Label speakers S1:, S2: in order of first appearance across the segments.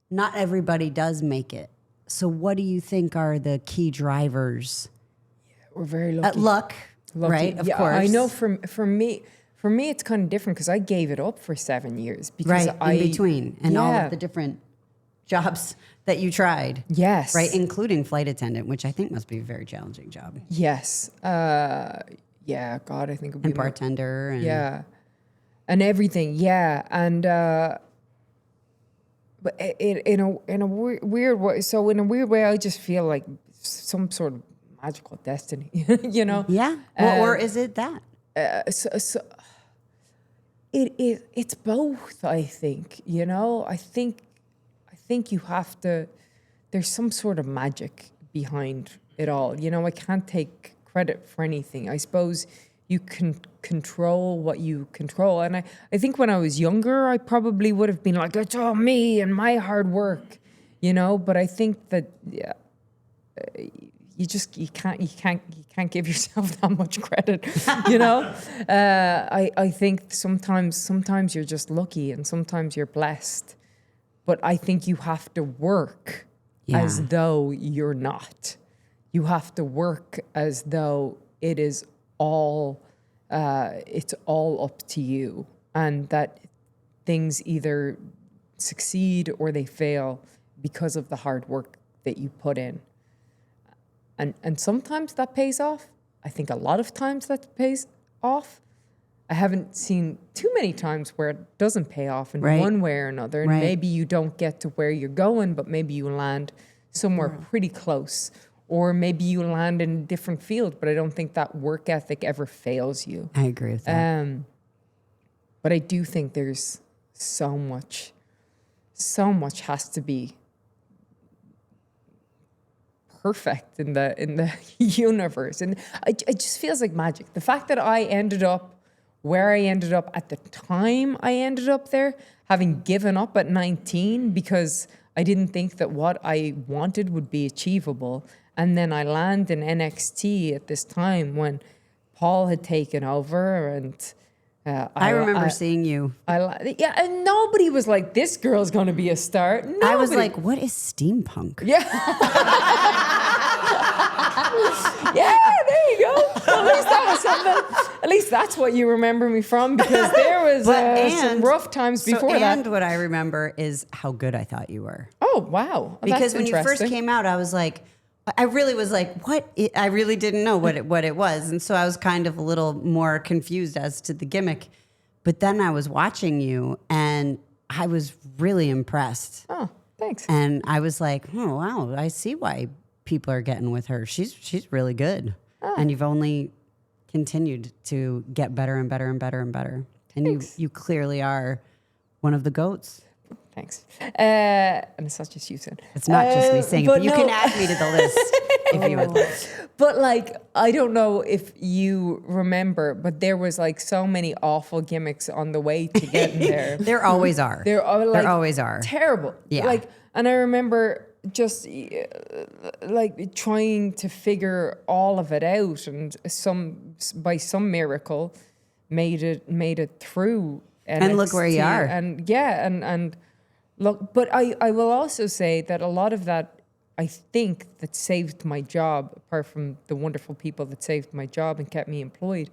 S1: not everybody does make it. So what do you think are the key drivers?
S2: We're very lucky.
S1: Luck, right? Of course.
S2: I know for me, it's kind of different because I gave it up for 7 years because
S1: in between and all of the different jobs that you tried.
S2: Yes.
S1: Right, including flight attendant, which I think must be a very challenging job.
S2: Yes. Yeah, God, I think it would be
S1: And bartender. And
S2: and everything. Yeah. And but in a weird way. So in a weird way, I just feel like some sort of magical destiny, you know?
S1: Yeah. Well, or is it that?
S2: So it's both, I think, you know? I think you have to, there's some sort of magic behind it all. You know, I can't take credit for anything. I suppose you can control what you control. And I think when I was younger, I probably would have been like, it's all me and my hard work, you know? But I think that, you can't give yourself that much credit, you know. I think sometimes you're just lucky and sometimes you're blessed, but I think you have to work as though you're not. You have to work as though it is all it's all up to you, and that things either succeed or they fail because of the hard work that you put in. And sometimes that pays off. I think a lot of times that pays off. I haven't seen too many times where it doesn't pay off in one way or another. And maybe you don't get to where you're going, but maybe you land somewhere pretty close. Or maybe you land in a different field, but I don't think that work ethic ever fails you.
S1: I agree with that.
S2: But I do think there's so much has to be perfect in the universe, and it just feels like magic. The fact that I ended up where I ended up at the time I ended up there, having given up at 19 because I didn't think that what I wanted would be achievable, and then I land in NXT at this time when Paul had taken over, and
S1: I remember seeing you.
S2: And nobody was like, "This girl's going to be a star." Nobody.
S1: I was like, "What is steampunk?"
S2: Yeah. Yeah, there you go. At least that was something. At least that's what you remember me from, because there was some rough times before that.
S1: And what I remember is how good I thought you were.
S2: Oh, wow.
S1: Because when you first came out, I was like, I really was like, what? I really didn't know what it was. And so I was kind of a little more confused as to the gimmick. But then I was watching you and I was really impressed.
S2: Oh, thanks.
S1: And I was like, oh, wow, I see why people are getting with her. She's really good. Oh. And you've only continued to get better and better and better and better. And you clearly are one of the GOATs.
S2: Thanks. And it's not just you, son.
S1: It's not just me saying it, but you can add me to the list if you would like.
S2: But like, I don't know if you remember, but there was like so many awful gimmicks on the way to getting there.
S1: There always are.
S2: There
S1: always are.
S2: Terrible.
S1: Yeah.
S2: Like, and I remember just like trying to figure all of it out, and by some miracle made it through. NXT,
S1: and look where you are.
S2: And look, but I will also say that a lot of that, I think, that saved my job, apart from the wonderful people that saved my job and kept me employed,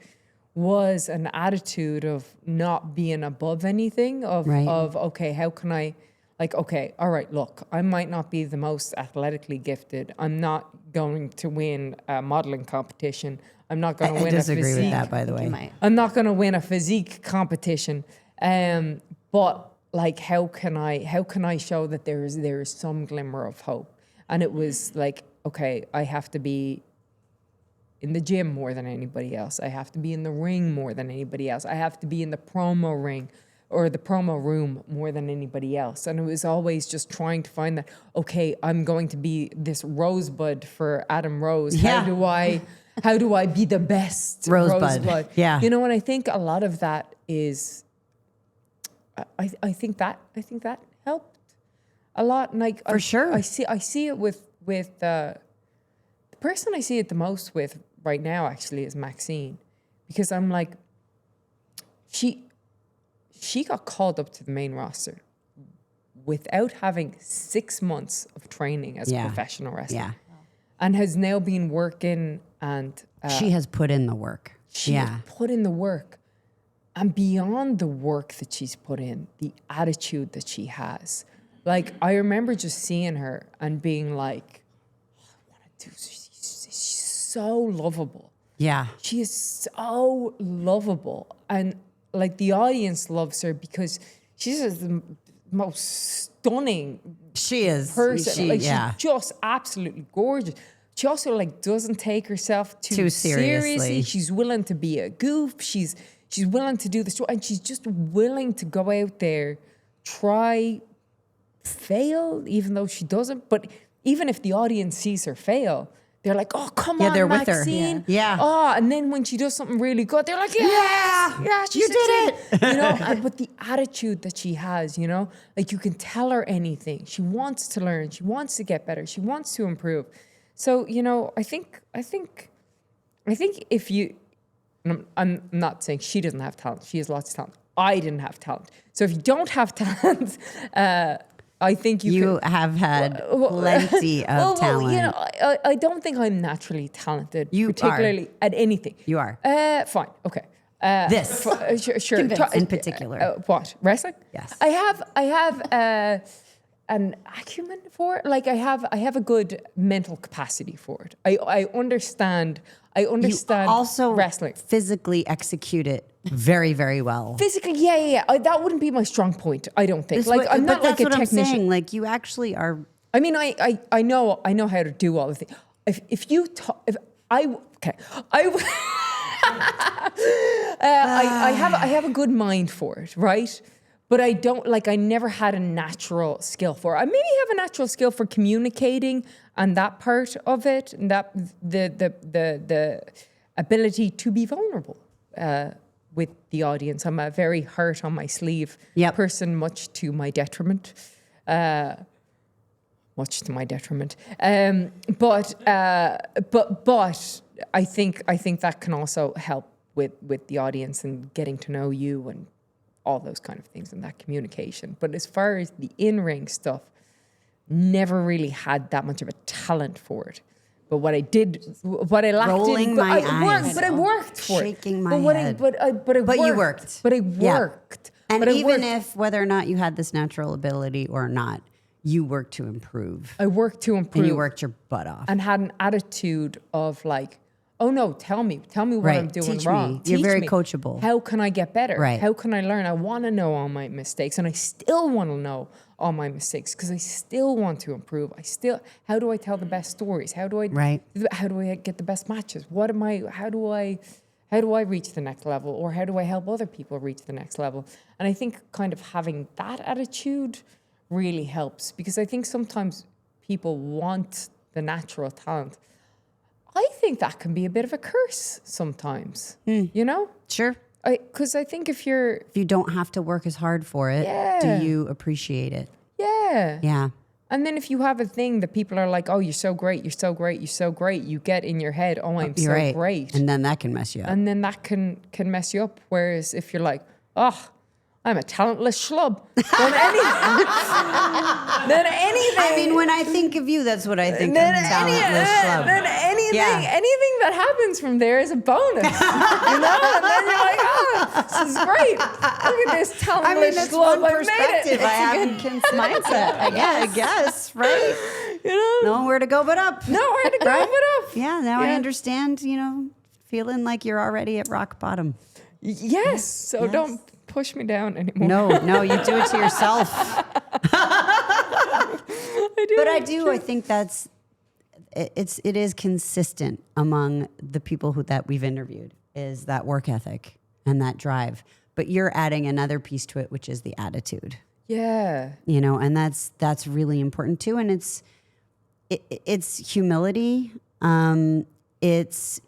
S2: was an attitude of not being above anything, of okay, how can I, like, okay, all right, look, I might not be the most athletically gifted. I'm not going to win a modeling competition. I'm not going to win a physique. I disagree with
S1: that, by the way.
S2: I'm not going to win a physique competition. But like, how can I show that there is some glimmer of hope? And it was like, okay, I have to be in the gym more than anybody else. I have to be in the ring more than anybody else. I have to be in the promo ring or the promo room more than anybody else. And it was always just trying to find that, okay, I'm going to be this rosebud for Adam Rose.
S1: Yeah.
S2: How do I be the best rosebud?
S1: Yeah.
S2: You know, and I think a lot of that is, I think that helped a lot. And like,
S1: for sure.
S2: I see it with the person I see it the most with right now actually is Maxine, because I'm like, she got called up to the main roster without having 6 months of training as a
S1: Yeah.
S2: professional wrestler.
S1: Yeah.
S2: And has now been working and
S1: She has put in the work.
S2: she has put in the work. And beyond the work that she's put in, the attitude that she has. Like, I remember just seeing her and being like, I want to do, she's so lovable.
S1: Yeah.
S2: She is so lovable. And like the audience loves her because she's just the most stunning
S1: She is.
S2: person. Like,
S1: yeah.
S2: she's just absolutely gorgeous. She also like doesn't take herself too
S1: seriously.
S2: She's willing to be a goof. She's willing to do the story, and she's just willing to go out there, try, fail, even though she doesn't. But even if the audience sees her fail, they're like, "Oh, come on,
S1: they're with her.
S2: Maxine!"
S1: Yeah.
S2: Oh, and then when she does something really good, they're like, "Yeah, she
S1: you did
S2: succeeded." You know, but the attitude that she has, you know, like you can tell her anything. She wants to learn. She wants to get better. She wants to improve. So, you know, I think if you, and I'm not saying she doesn't have talent. She has lots of talent. I didn't have talent. So if you don't have talent, I think
S1: You have had plenty of talent.
S2: You know, I don't think I'm naturally talented,
S1: You
S2: particularly at anything.
S1: You are.
S2: Fine. Okay.
S1: This.
S2: Sure.
S1: Convinced. In particular.
S2: What? Wrestling?
S1: Yes.
S2: I have an acumen for it. Like I have a good mental capacity for it. I understand
S1: You also
S2: wrestling.
S1: physically execute it very, very well.
S2: Physically, yeah. That wouldn't be my strong point, I don't think.
S1: But
S2: I'm not
S1: that's
S2: like a
S1: what I'm
S2: technician.
S1: saying. Like you actually are.
S2: I mean, I know how to do all the things. I have a good mind for it, right? But I don't like. I never had a natural skill for it. I maybe have a natural skill for communicating and that part of it, and that the ability to be vulnerable with the audience. I'm a very heart on my sleeve person, much to my detriment. Much to my detriment. But I think that can also help with the audience and getting to know you and all those kind of things and that communication. But as far as the in-ring stuff, never really had that much of a talent for it. But what I lacked
S1: Rolling
S2: in,
S1: my
S2: I
S1: eyes.
S2: worked for it.
S1: Shaking my head.
S2: But
S1: you worked.
S2: But I
S1: Yeah.
S2: worked.
S1: And
S2: But I
S1: even
S2: worked.
S1: if whether or not you had this natural ability or not, you worked to improve.
S2: I worked to improve.
S1: And you worked your butt off.
S2: And had an attitude of like, oh no, tell me what
S1: Right.
S2: I'm doing
S1: Teach
S2: wrong.
S1: me. You're
S2: Teach
S1: very
S2: me.
S1: coachable.
S2: How can I get better?
S1: Right.
S2: How can I learn? I want to know all my mistakes, and I still want to know all my mistakes because I still want to improve. How do I tell the best stories? How do I get the best matches? How do I reach the next level, or how do I help other people reach the next level? And I think kind of having that attitude really helps, because I think sometimes people want the natural talent. I think that can be a bit of a curse sometimes, you know?
S1: Sure.
S2: Because I think if you're,
S1: If you don't have to work as hard for it,
S2: Yeah.
S1: do you appreciate it?
S2: yeah.
S1: Yeah.
S2: And then if you have a thing that people are like, oh, you're so great, you're so great, you're so great, you get in your head, oh, I'm
S1: You're
S2: so
S1: right.
S2: great.
S1: And then that can mess you up.
S2: And then that can mess you up. Whereas if you're like, oh, I'm a talentless schlub, then anything.
S1: I mean, when I think of you, that's what I think of.
S2: Then
S1: Talentless schlub.
S2: anything that happens from there is a bonus, you know. And then you're like, oh, this is great. Look at this talentless
S1: I mean, that's
S2: schlub.
S1: one
S2: I made
S1: perspective
S2: it.
S1: I haven't considered. Mindset, I guess, right?
S2: You know,
S1: Nowhere to go but up.
S2: nowhere to go
S1: Right?
S2: but up.
S1: Yeah, now I
S2: Yeah.
S1: understand, feeling like you're already at rock bottom.
S2: Yes. So
S1: Yes.
S2: don't push me down anymore.
S1: No, you do it to yourself.
S2: I do.
S1: But I think it is consistent among the people that we've interviewed, is that work ethic and that drive. But you're adding another piece to it, which is the attitude.
S2: Yeah.
S1: And that's really important too. And it's humility. It's,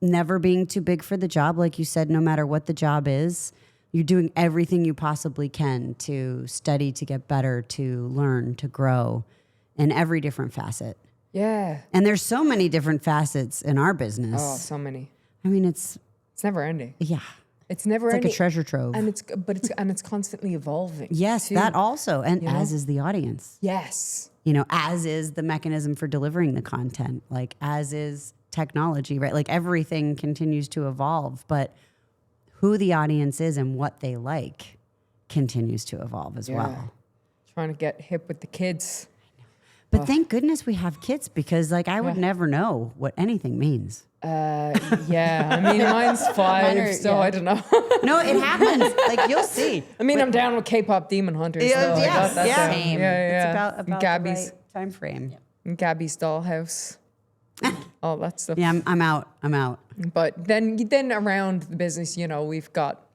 S1: never being too big for the job. Like you said, no matter what the job is, you're doing everything you possibly can to study, to get better, to learn, to grow in every different facet.
S2: Yeah.
S1: And there's so many different facets in our business.
S2: Oh, so many.
S1: I mean, it's
S2: It's never ending.
S1: yeah.
S2: It's never
S1: It's like
S2: any,
S1: a treasure trove.
S2: and it's constantly evolving.
S1: Yes,
S2: too.
S1: that also, and
S2: You know?
S1: as is the audience.
S2: Yes.
S1: You know, as is the mechanism for delivering the content, like as is technology, right? Like everything continues to evolve, but who the audience is and what they like continues to evolve as well.
S2: Trying to get hip with the kids.
S1: But thank goodness we have kids because, like, I would never know what anything means.
S2: Yeah, I mean, mine's 5, so I don't know.
S1: No, it happens. Like, you'll see.
S2: I mean, I'm down with K-pop Demon Hunters.
S1: Yeah,
S2: though. I got that down.
S1: same.
S2: Yeah.
S1: It's about
S2: Gabby's,
S1: the right time frame.
S2: and Gabby's Dollhouse. All that stuff.
S1: Yeah, I'm out. I'm out.
S2: But then around the business, you know, we've got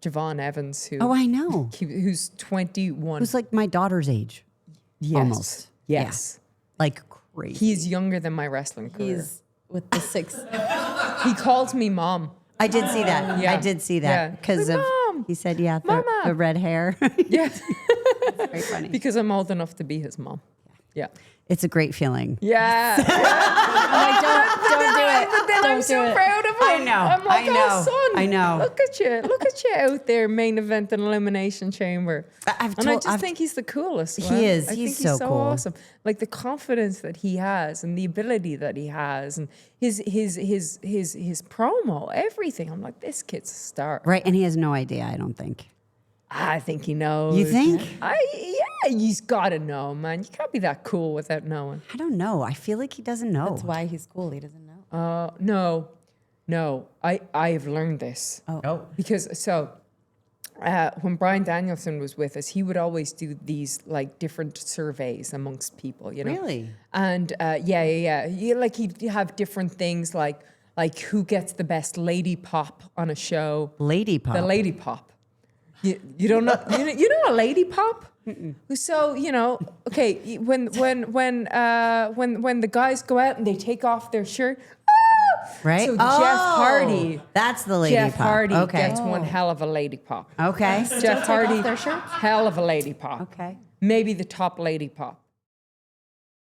S2: Javon Evans,
S1: Oh, I know.
S2: who's 21.
S1: Who's like my daughter's age.
S2: Yes.
S1: Almost.
S2: Yes.
S1: Like crazy.
S2: He's younger than my wrestling career.
S3: He's with the 6.
S2: He calls me mom.
S1: I did see that.
S2: Yeah.
S1: I did see
S2: Yeah.
S1: that because
S2: Like,
S1: of
S2: Mom!
S1: he said, yeah,
S2: Mama!
S1: the red hair.
S2: Yeah.
S1: Very funny.
S2: Because I'm old enough to be his mom. Yeah.
S1: It's a great feeling.
S2: Yeah.
S3: Like, don't do it.
S2: But then I'm
S3: Don't
S2: so
S3: do it.
S2: proud of him.
S1: I know,
S2: I'm like,
S1: I know,
S2: oh, son.
S1: I know.
S2: Look at you. Look at you out there, main event and elimination chamber.
S1: I've
S2: And I
S1: told-
S2: just
S1: I've-
S2: think he's the coolest.
S1: He
S2: man.
S1: is.
S2: I
S1: He's
S2: think he's
S1: so cool.
S2: awesome. Like the confidence that he has and the ability that he has and his promo, everything. I'm like, this kid's a star.
S1: Right. And he has no idea, I don't think.
S2: I think he knows.
S1: You think?
S2: Yeah, he's got to know, man. You can't be that cool without knowing.
S1: I don't know. I feel like he doesn't know.
S3: That's why he's cool. He doesn't know.
S2: No. I have learned this.
S1: Oh.
S2: Because when Brian Danielson was with us, he would always do these like different surveys amongst people, you know.
S1: Really?
S2: And yeah. Like he'd have different things like who gets the best lady pop on a show.
S1: Lady pop.
S2: The lady pop. You don't know you know a lady pop? So you know, okay, when the guys go out and they take off their shirt,
S1: Right?
S2: So Jeff Hardy,
S1: That's the lady
S2: Jeff
S1: pop.
S2: Hardy
S1: Okay.
S2: gets one hell of a lady pop.
S1: Okay.
S2: Jeff Hardy,
S3: their shirts?
S2: hell of a lady pop.
S1: Okay.
S2: Maybe the top lady pop.